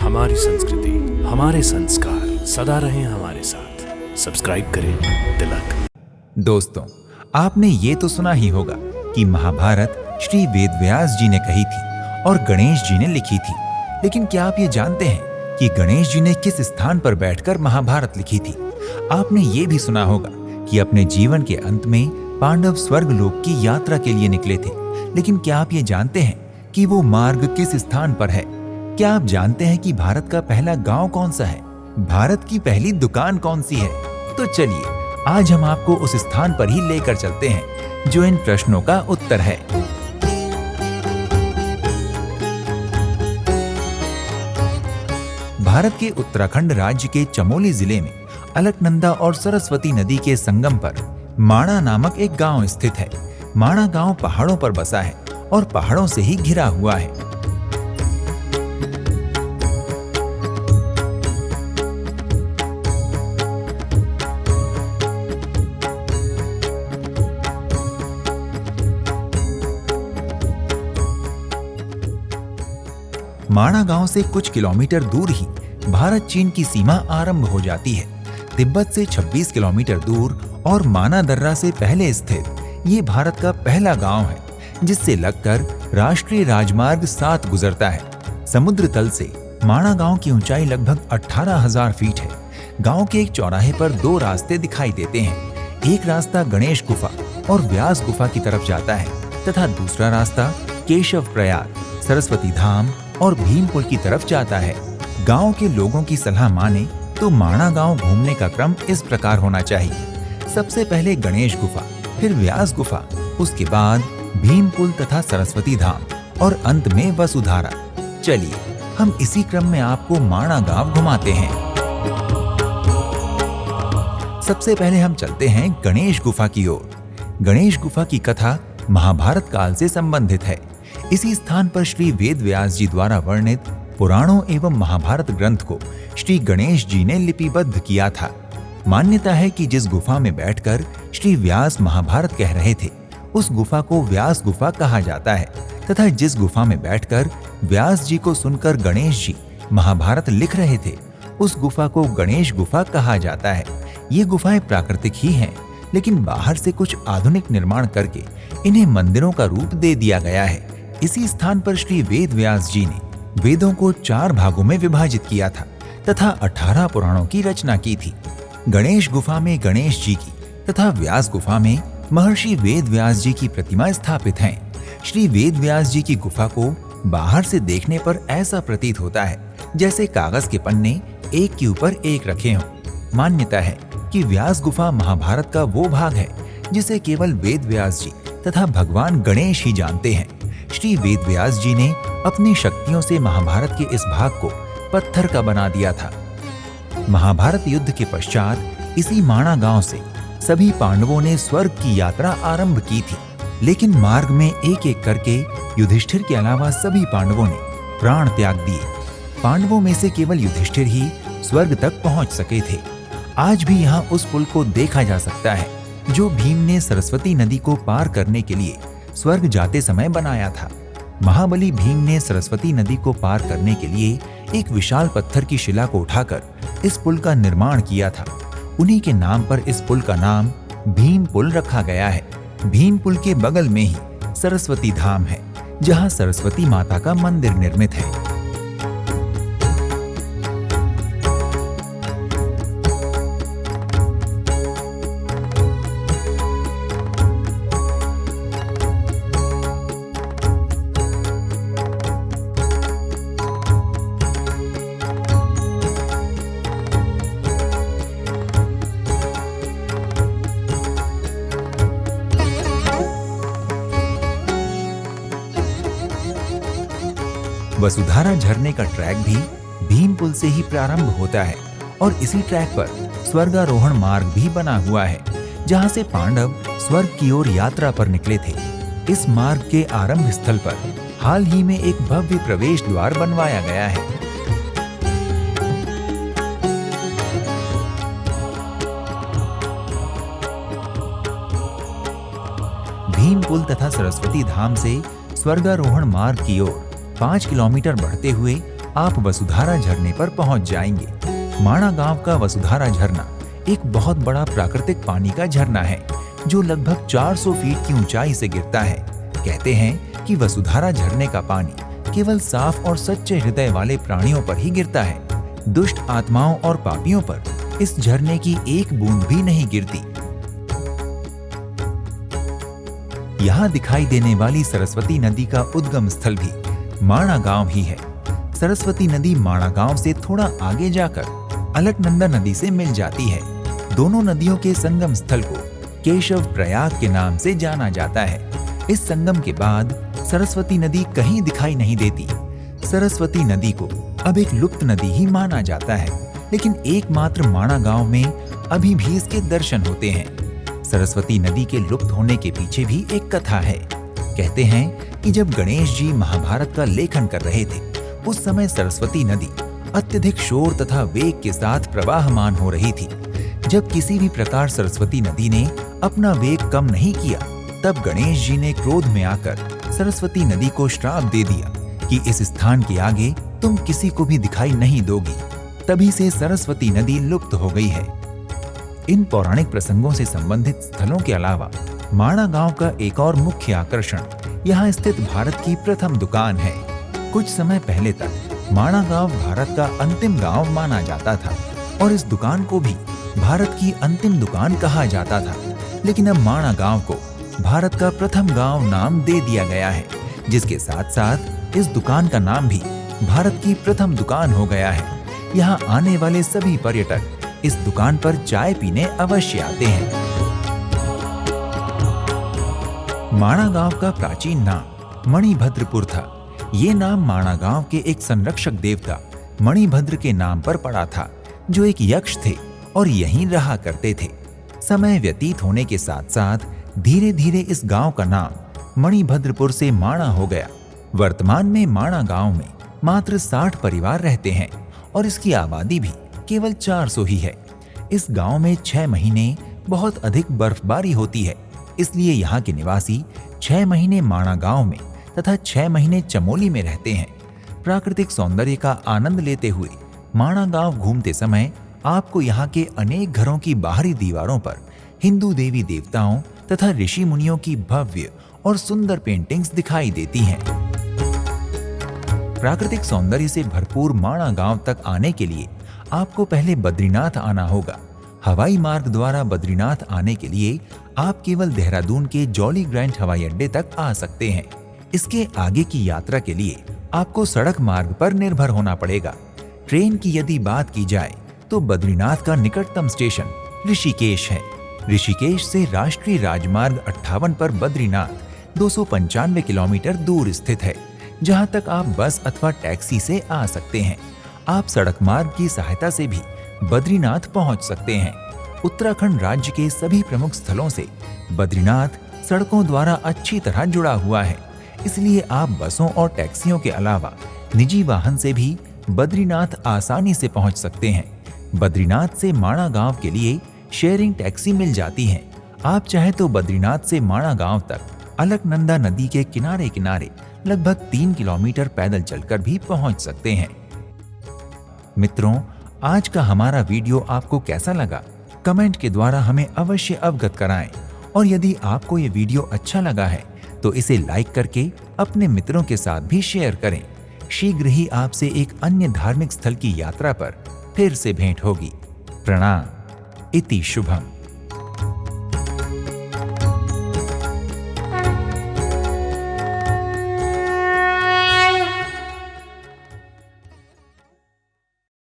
हमारी संस्कृति, हमारे संस्कार सदा रहें हमारे साथ। सब्सक्राइब करें तिलक। दोस्तों, आपने ये तो सुना ही होगा कि महाभारत श्री वेदव्यास जी ने कही थी और गणेश जी ने लिखी थी। लेकिन क्या आप ये जानते हैं कि गणेश जी ने किस स्थान पर बैठकर महाभारत लिखी थी? आपने ये भी सुना होगा कि अपने जीवन के अंत में पांडव स्वर्गलोक की यात्रा के लिए निकले थे। लेकिन क्या आप ये जानते हैं कि वो मार्ग किस स्थान पर है? क्या आप जानते हैं कि भारत का पहला गांव कौन सा है? भारत की पहली दुकान कौन सी है? तो चलिए आज हम आपको उस स्थान पर ही लेकर चलते हैं जो इन प्रश्नों का उत्तर है। भारत के उत्तराखंड राज्य के चमोली जिले में अलकनंदा और सरस्वती नदी के संगम पर माणा नामक एक गांव स्थित है। माणा गांव पहाड़ों पर बसा है और पहाड़ों से ही घिरा हुआ है। माणा गांव से कुछ किलोमीटर दूर ही भारत चीन की सीमा आरंभ हो जाती है। तिब्बत से 26 किलोमीटर दूर और माना दर्रा से पहले स्थित ये भारत का पहला गांव है जिससे लगकर राष्ट्रीय राजमार्ग 7 गुजरता है। समुद्र तल से माणा गांव की ऊंचाई लगभग 18,000 फीट है। गांव के एक चौराहे पर 2 रास्ते दिखाई देते हैं। एक रास्ता गणेश गुफा और व्यास गुफा की तरफ जाता है तथा दूसरा रास्ता केशव प्रयाग, सरस्वती धाम और भीम पुल की तरफ जाता है। गांव के लोगों की सलाह माने तो माणा गांव घूमने का क्रम इस प्रकार होना चाहिए। सबसे पहले गणेश गुफा, फिर व्यास गुफा, उसके बाद भीम पुल तथा सरस्वती धाम और अंत में वसुधारा। चलिए हम इसी क्रम में आपको माणा गांव घुमाते हैं। सबसे पहले हम चलते हैं गणेश गुफा की ओर। गणेश गुफा की कथा महाभारत काल से संबंधित है। इसी स्थान पर श्री वेदव्यास जी द्वारा वर्णित पुराणों एवं महाभारत ग्रंथ को श्री गणेश जी ने लिपिबद्ध किया था। मान्यता है कि जिस गुफा में बैठकर श्री व्यास महाभारत कह रहे थे उस गुफा को व्यास गुफा कहा जाता है तथा जिस गुफा में बैठकर व्यास जी को सुनकर गणेश जी महाभारत लिख रहे थे उस गुफा को गणेश गुफा कहा जाता है। ये गुफाएं प्राकृतिक ही हैं, लेकिन बाहर से कुछ आधुनिक निर्माण करके इन्हें मंदिरों का रूप दे दिया गया है। इसी स्थान पर श्री वेदव्यास जी ने वेदों को 4 भागों में विभाजित किया था तथा 18 पुराणों की रचना की थी। गणेश गुफा में गणेश जी की तथा व्यास गुफा में महर्षि वेदव्यास जी की प्रतिमा स्थापित हैं। श्री वेदव्यास जी की गुफा को बाहर से देखने पर ऐसा प्रतीत होता है जैसे कागज के पन्ने एक के ऊपर एक रखे हों। मान्यता है कि व्यास गुफा महाभारत का वो भाग है जिसे केवल वेदव्यास जी तथा भगवान गणेश ही जानते हैं। श्री वेदव्यास जी ने अपनी शक्तियों से महाभारत के इस भाग को पत्थर का बना दिया था। महाभारत युद्ध के पश्चात इसी माणा गांव से सभी पांडवों ने स्वर्ग की यात्रा आरंभ की थी। लेकिन मार्ग में एक एक करके युधिष्ठिर के अलावा सभी पांडवों ने प्राण त्याग दिए। पांडवों में से केवल युधिष्ठिर ही स्वर्ग तक पहुंच सके थे। आज भी यहाँ उस पुल को देखा जा सकता है जो भीम ने सरस्वती नदी को पार करने के लिए स्वर्ग जाते समय बनाया था। महाबली भीम ने सरस्वती नदी को पार करने के लिए एक विशाल पत्थर की शिला को उठाकर इस पुल का निर्माण किया था। उन्हीं के नाम पर इस पुल का नाम भीम पुल रखा गया है। भीम पुल के बगल में ही सरस्वती धाम है जहां सरस्वती माता का मंदिर निर्मित है। वसुधारा झरने का ट्रैक भी भीम पुल से ही प्रारंभ होता है और इसी ट्रैक पर स्वर्गारोहण मार्ग भी बना हुआ है जहां से पांडव स्वर्ग की ओर यात्रा पर निकले थे। इस मार्ग के आरंभ स्थल पर हाल ही में एक भव्य प्रवेश द्वार बनवाया गया है। भीम पुल तथा सरस्वती धाम से स्वर्गारोहण मार्ग की ओर 5 किलोमीटर बढ़ते हुए आप वसुधारा झरने पर पहुंच जाएंगे। माणा गांव का वसुधारा झरना एक बहुत बड़ा प्राकृतिक पानी का झरना है जो लगभग 400 फीट की ऊंचाई से गिरता है। कहते हैं कि वसुधारा झरने का पानी केवल साफ और सच्चे हृदय वाले प्राणियों पर ही गिरता है। दुष्ट आत्माओं और पापियों पर इस झरने की एक बूंद भी नहीं गिरती। यहाँ दिखाई देने वाली सरस्वती नदी का उद्गम स्थल भी माणा गांव ही है। सरस्वती नदी माणा गांव से थोड़ा आगे जाकर अलकनंदा नदी से मिल जाती है। दोनों नदियों के संगम स्थल को केशव प्रयाग के नाम से जाना जाता है। इस संगम के बाद सरस्वती नदी कहीं दिखाई नहीं देती। सरस्वती नदी को अब एक लुप्त नदी ही माना जाता है, लेकिन एकमात्र माणा गांव में अभी भी इसके दर्शन होते हैं। सरस्वती नदी के लुप्त होने के पीछे भी एक कथा है। कहते हैं कि जब गणेश जी महाभारत का लेखन कर रहे थे, उस समय सरस्वती नदी अत्यधिक शोर तथा वेग के साथ प्रवाहमान हो रही थी। जब किसी भी प्रकार सरस्वती नदी ने अपना वेग कम नहीं किया, तब गणेश जी ने क्रोध में आकर सरस्वती नदी को श्राप दे दिया कि इस स्थान के आगे तुम किसी को भी दिखाई नहीं दोगी। तभी से सरस्वती नदी लुप्त हो गई है। इन पौराणिक प्रसंगों से संबंधित स्थलों के अलावा माणा गांव का एक और मुख्य आकर्षण यहाँ स्थित भारत की प्रथम दुकान है। कुछ समय पहले तक माणा गांव भारत का अंतिम गांव माना जाता था और इस दुकान को भी भारत की अंतिम दुकान कहा जाता था। लेकिन अब माणा गांव को भारत का प्रथम गांव नाम दे दिया गया है, जिसके साथ साथ इस दुकान का नाम भी भारत की प्रथम दुकान हो गया है। यहाँ आने वाले सभी पर्यटक इस दुकान पर चाय पीने अवश्य आते हैं। माणा गांव का प्राचीन नाम मणिभद्रपुर था। ये नाम माणा गांव के एक संरक्षक देवता मणिभद्र के नाम पर पड़ा था, जो एक यक्ष थे और यहीं रहा करते थे। समय व्यतीत होने के साथ साथ धीरे धीरे इस गांव का नाम मणिभद्रपुर से माणा हो गया। वर्तमान में माणा गांव में मात्र 60 परिवार रहते हैं और इसकी आबादी भी केवल 400 ही है। इस गांव में 6 महीने बहुत अधिक बर्फबारी होती है, इसलिए यहाँ के निवासी 6 महीने माणा गांव में तथा 6 महीने चमोली में रहते हैं। प्राकृतिक सौंदर्य का आनंद लेते हुए माणा गांव घूमते समय आपको यहाँ के अनेक घरों की बाहरी दीवारों पर हिंदू देवी देवताओं तथा ऋषि मुनियों की भव्य और सुंदर पेंटिंग्स दिखाई देती हैं। प्राकृतिक सौंदर्य से भरपूर माणा गांव तक आने के लिए आपको पहले बद्रीनाथ आना होगा। हवाई मार्ग द्वारा बद्रीनाथ आने के लिए आप केवल देहरादून के जॉली ग्रांट हवाई अड्डे तक आ सकते हैं। इसके आगे की यात्रा के लिए आपको सड़क मार्ग पर निर्भर होना पड़ेगा। ट्रेन की यदि बात की जाए तो बद्रीनाथ का निकटतम स्टेशन ऋषिकेश है। ऋषिकेश से राष्ट्रीय राजमार्ग 58 पर बद्रीनाथ 295 किलोमीटर दूर स्थित है, जहां तक आप बस अथवा टैक्सी से आ सकते हैं। आप सड़क मार्ग की सहायता से भी बद्रीनाथ पहुंच सकते हैं। उत्तराखंड राज्य के सभी प्रमुख स्थलों से बद्रीनाथ सड़कों द्वारा अच्छी तरह जुड़ा हुआ है, इसलिए आप बसों और टैक्सियों के अलावा निजी वाहन से भी बद्रीनाथ आसानी से पहुंच सकते हैं। बद्रीनाथ से माणा गांव के लिए शेयरिंग टैक्सी मिल जाती है। आप चाहे तो बद्रीनाथ से माणा गांव तक अलकनंदा नदी के किनारे किनारे लगभग 3 किलोमीटर पैदल चलकर भी पहुंच सकते हैं। मित्रों, आज का हमारा वीडियो आपको कैसा लगा? कमेंट के द्वारा हमें अवश्य अवगत कराएं और यदि आपको ये वीडियो अच्छा लगा है तो इसे लाइक करके अपने मित्रों के साथ भी शेयर करें। शीघ्र ही आपसे एक अन्य धार्मिक स्थल की यात्रा पर फिर से भेंट होगी। प्रणाम। इति शुभम।